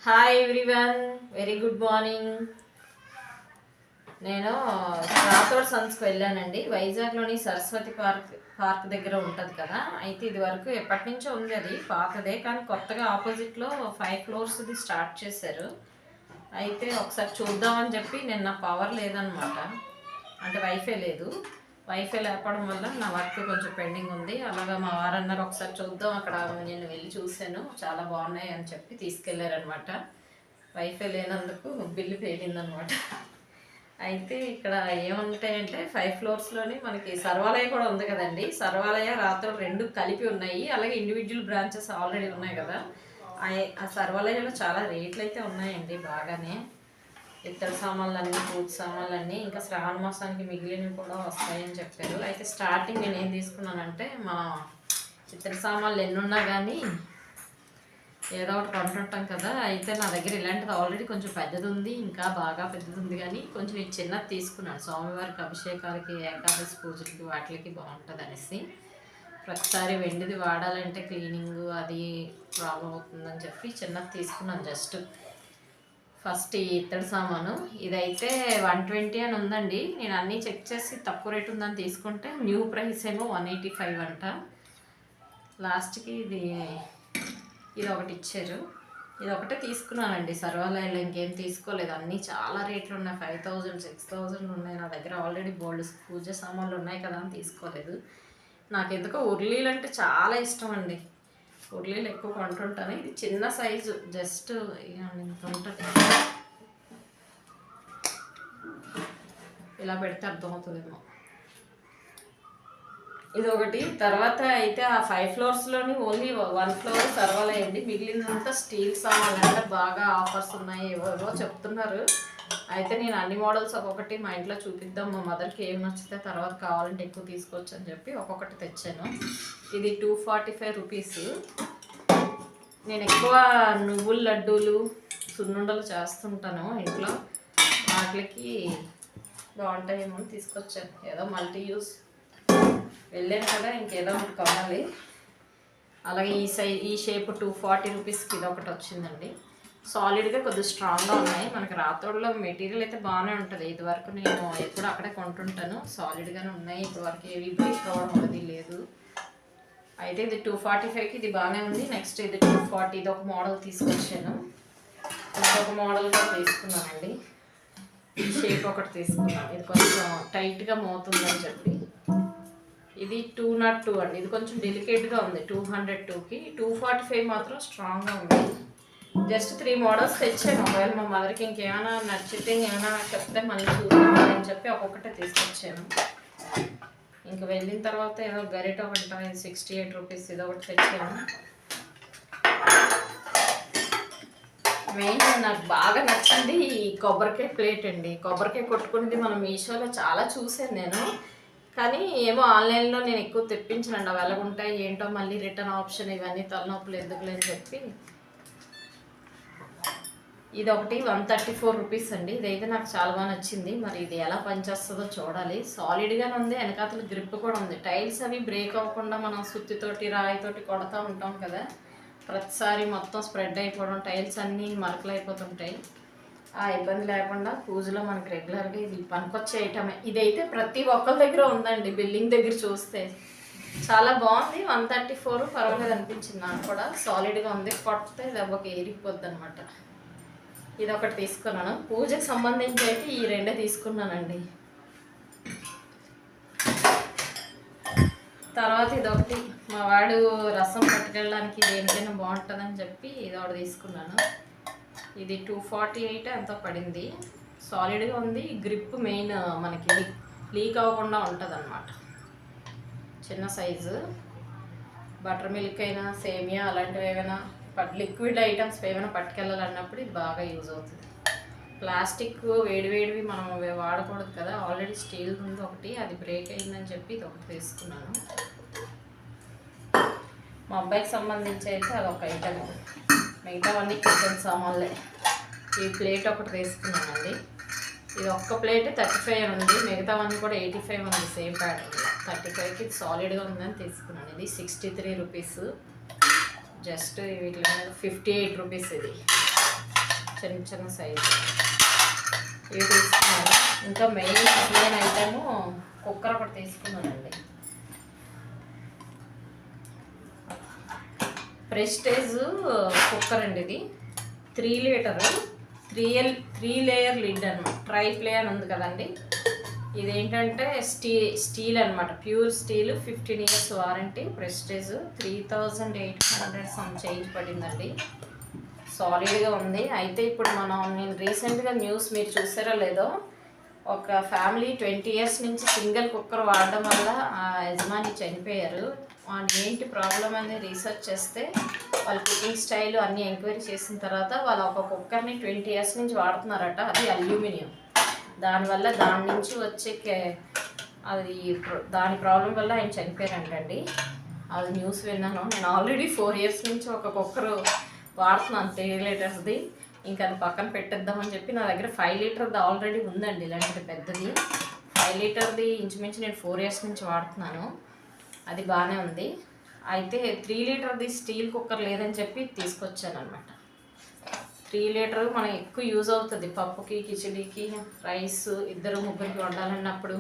Hi everyone, very good morning. నేను రాథోడ్ సన్స్కి వెళ్ళానండి. వైజాగ్లోని Saraswati park దగ్గర ఉంటుంది కదా. అయితే ఇది వరకు ఎప్పటి నుంచో ఉంది, అది పాతదే, కానీ కొత్తగా ఆపోజిట్లో 5 ఫ్లోర్స్ది స్టార్ట్ చేశారు. అయితే ఒకసారి చూద్దామని చెప్పి నిన్న పవర్ లేదనమాట, అంటే వైఫై లేదు. వైఫై లేకపోవడం వల్ల నా వర్క్ కొంచెం పెండింగ్ ఉంది. అలాగా మా వారన్నారు ఒకసారి చూద్దాం, అక్కడ నేను వెళ్ళి చూశాను, చాలా బాగున్నాయి అని చెప్పి తీసుకెళ్ళారనమాట. వైఫై లేనందుకు బిల్లు పేలిందనమాట. అయితే ఇక్కడ ఏముంటాయంటే 5 ఫ్లోర్స్లోని మనకి సర్వాలయ కూడా ఉంది కదండి. సర్వాలయ రాథోడ్ రెండు కలిపి ఉన్నాయి, అలాగే ఇండివిజువల్ బ్రాంచెస్ ఆల్రెడీ ఉన్నాయి కదా. ఆ సర్వాలయంలో చాలా రేట్లు అయితే ఉన్నాయండి, బాగానే. ఇతర సామాన్లన్నీ, పూజ సామాన్లన్నీ, ఇంకా శ్రావణ మాసానికి మిగిలినవి కూడా వస్తాయని చెప్పారు. అయితే స్టార్టింగ్ నేను ఏం తీసుకున్నానంటే, మా ఇతర సామాన్లు ఎన్నున్నా కానీ ఏదో ఒకటి కొంటుంటాం కదా. అయితే నా దగ్గర ఇలాంటిది ఆల్రెడీ కొంచెం పెద్దది ఉంది, ఇంకా బాగా పెద్దది ఉంది, కానీ కొంచెం ఈ చిన్నది తీసుకున్నాను. స్వామివారికి అభిషేకాలకి, ఏకాదశి పూజలకి, వాటికి బాగుంటుంది అనేసి. ప్రతిసారి వెండిది వాడాలంటే క్లీనింగ్ అది ప్రాబ్లం అవుతుందని చెప్పి చిన్నది తీసుకున్నాను. జస్ట్ ఫస్ట్ ఈ ఇత్తడి సామాను ఇదైతే 120 అని ఉందండి. నేను అన్నీ చెక్ చేసి తక్కువ రేటు ఉందని తీసుకుంటే న్యూ ప్రైస్ ఏమో 185 అంట. లాస్ట్కి ఇది ఒకటి ఇచ్చారు, ఇది ఒకటే తీసుకున్నానండి. సర్వాలయంలో ఇంకేం తీసుకోలేదు. అన్నీ చాలా రేట్లు ఉన్నాయి, 5000 6000 ఉన్నాయి. నా దగ్గర ఆల్రెడీ బోల్డ్ పూజ సామాన్లు ఉన్నాయి కదా అని తీసుకోలేదు. నాకు ఎందుకో ఉర్లీలు అంటే చాలా ఇష్టం అండి, ఉర్లీలు ఎక్కువ కొంటుంటాను. ఇది చిన్న సైజు, జస్ట్ ఇంత ఉంటుంది, ఇలా పెడితే అర్థమవుతుందేమో. ఇది ఒకటి. తర్వాత అయితే ఆ 5 ఫ్లోర్స్లోని ఓన్లీ 1 ఫ్లోర్ సర్వాలయండి, మిగిలినంతా స్టీల్ సామాన్లు. అంటే బాగా ఆఫర్స్ ఉన్నాయి, ఏవో చెప్తున్నారు. అయితే నేను అన్ని మోడల్స్ ఒక్కొక్కటి మా ఇంట్లో చూపిద్దాం, మా మదర్కి ఏం నచ్చితే తర్వాత కావాలంటే ఎక్కువ తీసుకోవచ్చు అని చెప్పి ఒక్కొక్కటి తెచ్చాను. ఇది 245 రూపీస్. నేను ఎక్కువ నువ్వుల లడ్డూలు, సున్నుండలు చేస్తుంటాను ఇంట్లో, వాటికి బాగుంటాయేమో అని తీసుకొచ్చాను. ఏదో మల్టీ యూస్ వెళ్ళాను కదా, ఇంకేదో ఒకటి కావాలి. అలాగే ఈ షేప్ 240 రూపీస్కి ఇది ఒకటి వచ్చిందండి. సాలిడ్గా కొద్దిగా స్ట్రాంగ్గా ఉన్నాయి. మనకి రాథోడ్లో మెటీరియల్ అయితే బాగానే ఉంటుంది. ఇదివరకు నేను ఎప్పుడు అక్కడే కొంటుంటాను, సాలిడ్గానే ఉన్నాయి. ఇదివరకు ఏవి బ్రేక్ అవ్వడం అనేది లేదు. అయితే ఇది 245కి ఇది బాగానే ఉంది. నెక్స్ట్ ఇది 240, ఇది ఒక మోడల్ తీసుకొచ్చాను. ఇంకొక మోడల్ కూడా తీసుకున్నానండి. షేప్ ఒకటి తీసుకున్నాను, ఇది కొంచెం టైట్గా మోతుందని చెప్పి. ఇది 202 అండి, ఇది కొంచెం డెలికేట్గా ఉంది. 202కి 245 మాత్రం స్ట్రాంగ్గా ఉంది. జస్ట్ 3 మోడల్స్ తెచ్చాను. ఒకవేళ మా మదర్కి ఇంకేమైనా నచ్చితే ఏమైనా చెప్తే మళ్ళీ చూద్దామని చెప్పి ఒక్కొక్కటే తీసుకొచ్చాను. ఇంక వెళ్ళిన తర్వాత ఏదో గరిట ఒకటి 68 రూపీస్, ఇది ఒకటి తెచ్చాను. మెయిన్ నాకు బాగా నచ్చింది ఈ కొబ్బరికాయ ప్లేట్ అండి. కొబ్బరికాయ కొట్టుకునేది మనం మీషోలో చాలా చూసాను నేను, కానీ ఏమో ఆన్లైన్లో నేను ఎక్కువ తెప్పించనండి. అవి ఎలాగుంటాయి ఏంటో, మళ్ళీ రిటర్న్ ఆప్షన్, ఇవన్నీ తలనొప్పులు ఎందుకులే అని చెప్పి. ఇది ఒకటి 134 రూపీస్ అండి. ఇదైతే నాకు చాలా బాగా నచ్చింది. మరి ఇది ఎలా పనిచేస్తుందో చూడాలి. సాలిడ్గానే ఉంది, వెనకాతల గ్రిప్ కూడా ఉంది. టైల్స్ అవి బ్రేక్ అవ్వకుండా మనం సుత్తితోటి, రాయితోటి కొడతా ఉంటాం కదా, ప్రతిసారి మొత్తం స్ప్రెడ్ అయిపోవడం, టైల్స్ అన్నీ మరకలు అయిపోతుంటాయి. ఆ ఇబ్బంది లేకుండా పూజలో మనకి రెగ్యులర్గా ఇది పనికొచ్చే ఐటమే. ఇదైతే ప్రతి ఒక్కరి దగ్గర ఉందండి, బిల్డింగ్ దగ్గర చూస్తే. చాలా బాగుంది. 134 పర్వాలేదు అనిపించింది నాకు కూడా. సాలిడ్గా ఉంది, కొడితే దెబ్బకి ఏరిపోద్ది అనమాట. ఇది ఒకటి తీసుకున్నాను. పూజకు సంబంధించి అయితే ఈ రెండే తీసుకున్నానండి. తర్వాత ఇదొకటి, మా వాడు రసం పట్టుకెళ్ళడానికి దేనికైనా బాగుంటుందని చెప్పి ఇది ఒకటి తీసుకున్నాను. ఇది 248 ఎంతో పడింది. సాలిడ్గా ఉంది, గ్రిప్ మెయిన్ మనకి లీక్ అవ్వకుండా ఉంటుంది అన్నమాట. చిన్న సైజు. బటర్ మిల్క్ అయినా, సేమియా అలాంటివి ఏమైనా లిక్విడ్ ఐటమ్స్ ఏమైనా పట్టుకెళ్ళాలన్నప్పుడు ఇది బాగా యూజ్ అవుతుంది. ప్లాస్టిక్ వేడివేడివి మనం వాడకూడదు కదా. ఆల్రెడీ స్టీల్ ఉంది ఒకటి, అది బ్రేక్ అయిందని చెప్పి ఇది ఒకటి తీసుకున్నాను. మా అబ్బాయికి సంబంధించి అయితే అదొక ఐటమ్, మిగతావన్నీ కిచెన్ సామాన్లే. ఈ ప్లేట్ ఒకటి తీసుకున్నానండి. ఇది ఒక్క ప్లేట్ 35 అని ఉంది, మిగతావన్నీ కూడా 85 ఉంది సేమ్ ప్యాటర్న్. 35కి ఇది సాలిడ్గా ఉందని తీసుకున్నాను. ఇది 63 రూపీస్. జస్ట్ వీటి మీద 58 రూపీస్. ఇది చిన్న చిన్న సైజు ఇవి తీసుకున్నాను. ఇంకా మెయిన్ ఐటము కుక్కర్ ఒకటి తీసుకున్నానండి. ప్రెస్టేజ్ కుక్కర్ అండి ఇది. 3 లీటరు 3 లేయర్ లిడ్ అనమాట. ట్రై ప్లే అని ఉంది కదండి. ఇదేంటంటే స్టీల్ అనమాట, pure steel, 15 years warranty. Prestige 3800 some change పడిందండి. సాలిడ్గా ఉంది. అయితే ఇప్పుడు నేను రీసెంట్గా న్యూస్ మీరు చూసారో లేదో, ఒక ఫ్యామిలీ 20 years నుంచి సింగిల్ కుక్కర్ వాడడం వల్ల ఆ యజమాని చనిపోయారు. వాళ్ళు ఏంటి ప్రాబ్లం అని రీసెర్చ్ చేస్తే వాళ్ళ కుకింగ్ స్టైల్ అన్నీ ఎంక్వైరీ చేసిన తర్వాత వాళ్ళు ఒక కుక్కర్ని 20 years నుంచి వాడుతున్నారట. అది అల్యూమినియం. దానివల్ల దాని నుంచి వచ్చే దాని ప్రాబ్లం వల్ల ఆయన చనిపోయారంటండి. అది న్యూస్ విన్నాను. నేను ఆల్రెడీ 4 years నుంచి ఒక కుక్కరు వాడుతున్నాను 3 లీటర్స్ది. ఇంకా అది పక్కన పెట్టేద్దామని చెప్పి నా దగ్గర 5 లీటర్ది ఆల్రెడీ ఉందండి, ఇలాంటిది పెద్దది. 5 లీటర్ది ఇంచుమించు నేను 4 years నుంచి వాడుతున్నాను. అది బాగానే ఉంది. అయితే 3 లీటర్ది స్టీల్ కుక్కర్ లేదని చెప్పి తీసుకొచ్చాను అనమాట. 3 లీటర్ మనకి ఎక్కువ యూజ్ అవుతుంది పప్పుకి, కిచడీకి, రైస్, 2-3 వండాలన్నప్పుడు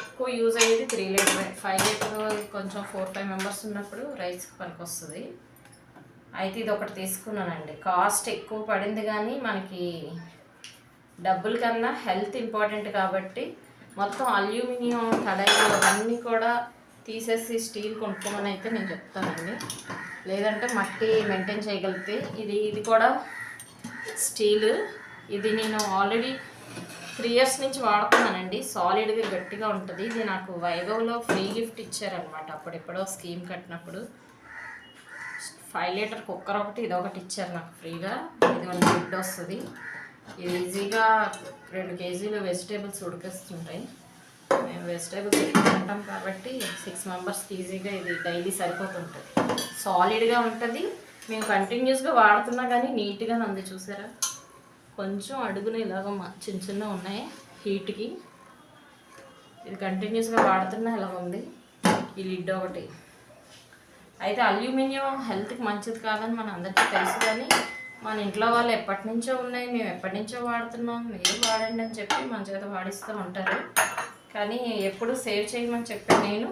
ఎక్కువ యూజ్ అయ్యేది 3 లీటర్. 5 లీటర్ కొంచెం 4-5 members ఉన్నప్పుడు రైస్కి పనికి వస్తుంది. అయితే ఇది ఒకటి తీసుకున్నానండి. కాస్ట్ ఎక్కువ పడింది కానీ మనకి డబ్బుల కన్నా హెల్త్ ఇంపార్టెంట్ కాబట్టి మొత్తం అల్యూమినియం కడాయిలు అవన్నీ కూడా తీసేసి స్టీల్ కొనుక్కోమని అయితే నేను చెప్తానండి. లేదంటే మట్టి మెయింటైన్ చేయగలిగితే. ఇది కూడా స్టీల్. ఇది నేను ఆల్రెడీ 3 years నుంచి వాడుతున్నానండి. సాలిడ్గా గట్టిగా ఉంటుంది. ఇది నాకు వైభవ్లో ఫ్రీ గిఫ్ట్ ఇచ్చారనమాట. అప్పుడెప్పుడో స్కీమ్ కట్టినప్పుడు 5 లీటర్ కుక్కర్ ఒకటి, ఇది ఒకటి ఇచ్చారు నాకు ఫ్రీగా. ఇది 1 లిడ్ వస్తుంది. ఇది ఈజీగా 2 kgs వెజిటేబుల్స్ ఉడికేస్తుంటాయి. మేము వెజిటేబుల్స్ ఎక్కువ తింటాం కాబట్టి 6 members ఈజీగా ఇది డైలీ సరిపోతుంటుంది. సాలిడ్గా ఉంటుంది. మేము కంటిన్యూస్గా వాడుతున్నా కానీ నీట్గా ఉంది. చూసారా, కొంచెం అడుగున ఇలాగ చిన్న ఉన్నాయి హీట్కి. ఇది కంటిన్యూస్గా వాడుతున్నా ఇలాగ ఉంది. ఈ లిడ్ ఒకటి. అయితే అల్యూమినియం హెల్త్కి మంచిది కాదని మన అందరికీ తెలుసు, కానీ మన ఇంట్లో వాళ్ళు ఎప్పటి నుంచో ఉన్నాయి, మేము ఎప్పటి నుంచో వాడుతున్నాం, మీరు వాడండి అని చెప్పి మన చేత వాడిస్తూ ఉంటారు. కానీ ఎప్పుడు సేవ్ చేయమని చెప్పాను నేను.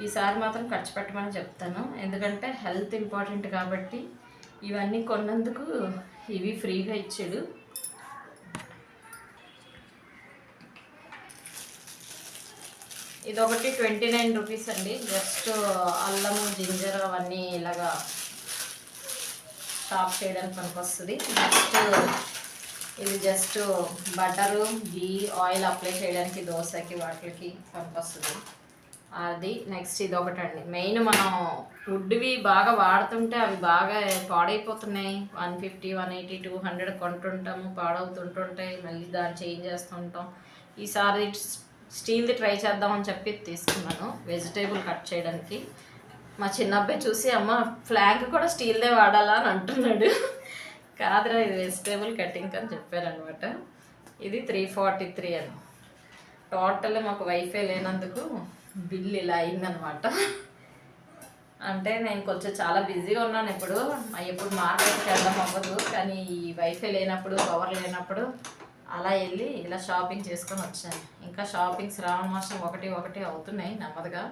ఈసారి మాత్రం ఖర్చు పెట్టమని చెప్తాను. ఎందుకంటే హెల్త్ ఇంపార్టెంట్ కాబట్టి. ఇవన్నీ కొన్నందుకు ఇవి ఫ్రీగా ఇచ్చాడు. ఇదొకటి 29 rupees అండి. జస్ట్ అల్లము, జింజర్ అవన్నీ ఇలాగా చాప్ చేయడానికి పనికొస్తుంది. నెక్స్ట్ ఇది జస్ట్ బటరు, గీ, ఆయిల్ అప్లై చేయడానికి దోశకి వాటికి పనికొస్తుంది. అది నెక్స్ట్ ఇది ఒకటండి. మెయిన్ మనం వుడ్వి బాగా వాడుతుంటే అవి బాగా పాడైపోతున్నాయి. 150, 180, 200 కొంటుంటాము, పాడవుతుంటుంటాయి. మళ్ళీ దాన్ని చేంజ్ చేస్తుంటాం. ఈసారి స్టీల్ది ట్రై చేద్దామని చెప్పి తీసుకున్నాను వెజిటేబుల్ కట్ చేయడానికి. మా చిన్న అబ్బాయి చూసి అమ్మ ఫ్లాంక్ కూడా స్టీల్దే వాడాలా అని అంటున్నాడు. కాదురా, ఇది వెజిటేబుల్ కటింగ్ అని చెప్పారనమాట. ఇది 343 అని. టోటల్ మాకు వైఫై లేనందుకు బిల్ ఇలా అయిందనమాట. అంటే నేను కొంచెం చాలా బిజీగా ఉన్నాను. ఎప్పుడు మార్కెట్కి వెళ్ళడం అవ్వదు. కానీ ఈ వైఫై లేనప్పుడు, పవర్ లేనప్పుడు అలా వెళ్ళి ఇలా షాపింగ్ చేసుకొని వచ్చాను. ఇంకా షాపింగ్ శ్రావణ మాసం 1 అవుతున్నాయి నెమ్మదిగా.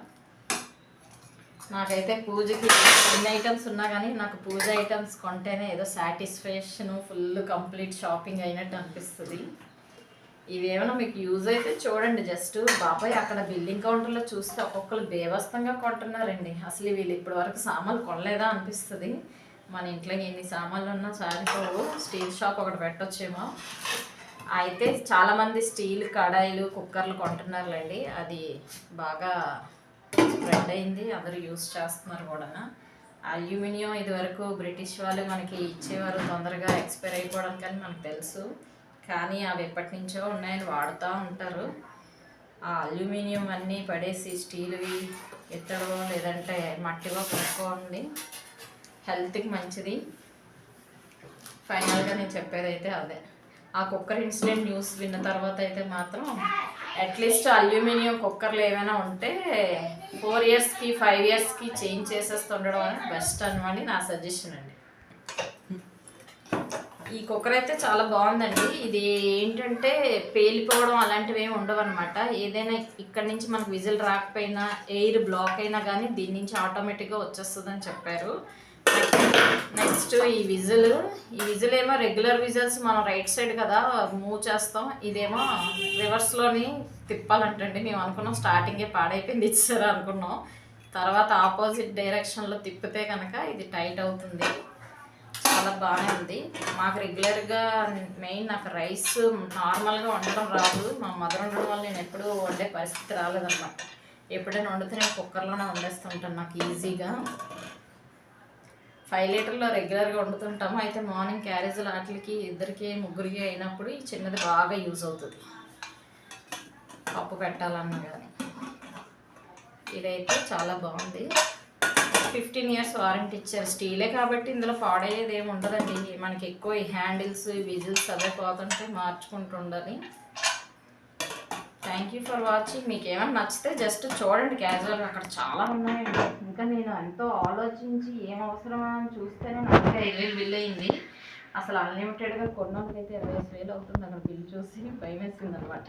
నాకైతే పూజకి ఎన్ని ఐటమ్స్ ఉన్నా కానీ నాకు పూజ ఐటమ్స్ కొంటేనే ఏదో సాటిస్ఫాక్షను, ఫుల్ కంప్లీట్ షాపింగ్ అయినట్టు అనిపిస్తుంది. ఇవేమైనా మీకు యూజ్ అయితే చూడండి. జస్ట్ బాబాయ్ అక్కడ బిల్లింగ్ కౌంటర్లో చూస్తే ఒక్కొక్కరు బేవస్తంగా కొంటున్నారండి. అసలు వీళ్ళు ఇప్పటి వరకు సామాన్లు కొనలేదా అనిపిస్తుంది. మన ఇంట్లో ఎన్ని సామాన్లు ఉన్నా సారిపోవు. స్టీల్ షాప్ ఒకటి పెట్టొచ్చేమో. అయితే చాలామంది స్టీల్ కడాయిలు, కుక్కర్లు కొంటున్నారులేండి. అది బాగా స్ప్రెడ్ అయింది, అందరూ యూజ్ చేస్తున్నారు కూడా. అల్యూమినియం ఇదివరకు బ్రిటిష్ వాళ్ళు మనకి ఇచ్చేవారు, తొందరగా ఎక్స్పైర్ అయిపోవడం కానీ మనకు తెలుసు. కానీ అవి ఎప్పటి నుంచో ఉన్నాయని వాడుతూ ఉంటారు. ఆ అల్యూమినియం అన్నీ పడేసి స్టీల్వి ఎత్తడో లేదంటే మట్టివో కొనుక్కోండి, హెల్త్కి మంచిది. ఫైనల్గా నేను చెప్పేది అయితే అదే. ఆ కుక్కర్ ఇన్సిడెంట్ న్యూస్ విన్న తర్వాత అయితే మాత్రం అట్లీస్ట్ అల్యూమినియం కుక్కర్లు ఏమైనా ఉంటే 4 yearsకి 5 yearsకి చేంజ్ చేసేస్తుండడం అనేది బెస్ట్ అనమాట నా సజెషన్ అండి. ఈ కుక్కర్ అయితే చాలా బాగుందండి. ఇది ఏంటంటే పేలిపోవడం అలాంటివి ఏమి ఉండవు అనమాట. ఏదైనా ఇక్కడ నుంచి మనకు విజిల్ రాకపోయినా ఎయిర్ బ్లాక్ అయినా కానీ దీని నుంచి ఆటోమేటిక్గా వచ్చేస్తుందని చెప్పారు. నెక్స్ట్ ఈ విజిల్ ఏమో రెగ్యులర్ విజిల్స్ మనం రైట్ సైడ్ కదా మూవ్ చేస్తాం. ఇదేమో రివర్స్లోని తిప్పాలంటండి. మేము అనుకున్నాం స్టార్టింగే పాడైపోయింది ఇచ్చారు అనుకున్నాం. తర్వాత ఆపోజిట్ డైరెక్షన్లో తిప్పితే కనుక ఇది టైట్ అవుతుంది. చాలా బాగానే ఉంది. మాకు రెగ్యులర్గా మెయిన్ నాకు రైస్ నార్మల్గా వండడం రాదు. మా మదర్ ఉండడం వల్ల నేను ఎప్పుడూ వండే పరిస్థితి రాలేదన్నమాట. ఎప్పుడైనా వండితే నేను కుక్కర్లోనే వండేస్తుంటాను నాకు ఈజీగా. 5 లీటర్లో రెగ్యులర్గా వండుతుంటాము. అయితే మార్నింగ్ క్యారేజీలు వాటికి ఇద్దరికి ముగ్గురికి అయినప్పుడు ఈ చిన్నది బాగా యూజ్ అవుతుంది పప్పు పెట్టాలన్నా కానీ. ఇదైతే చాలా బాగుంది. 15 years వారంటీ ఇచ్చారు. స్టీలే కాబట్టి ఇందులో పాడయ్యేది ఏమి ఉండదండి. మనకి ఎక్కువ ఈ హ్యాండిల్స్ ఈ విజిల్స్ అవే పోతుంటే మార్చుకుంటూ ఉండాలి. Thank you for watching. మీకు ఏమైనా నచ్చితే జస్ట్ చూడండి క్యాజువల్గా, అక్కడ చాలా ఉన్నాయండి. ఇంకా నేను ఎంతో ఆలోచించి ఏం అవసరమా అని చూస్తేనే నాకు 5,000 బిల్ అయింది. అసలు అన్లిమిటెడ్గా కొన్నందుకైతే 25,000 అవుతుంది. అక్కడ బిల్ చూసి భయం వేసింది అనమాట.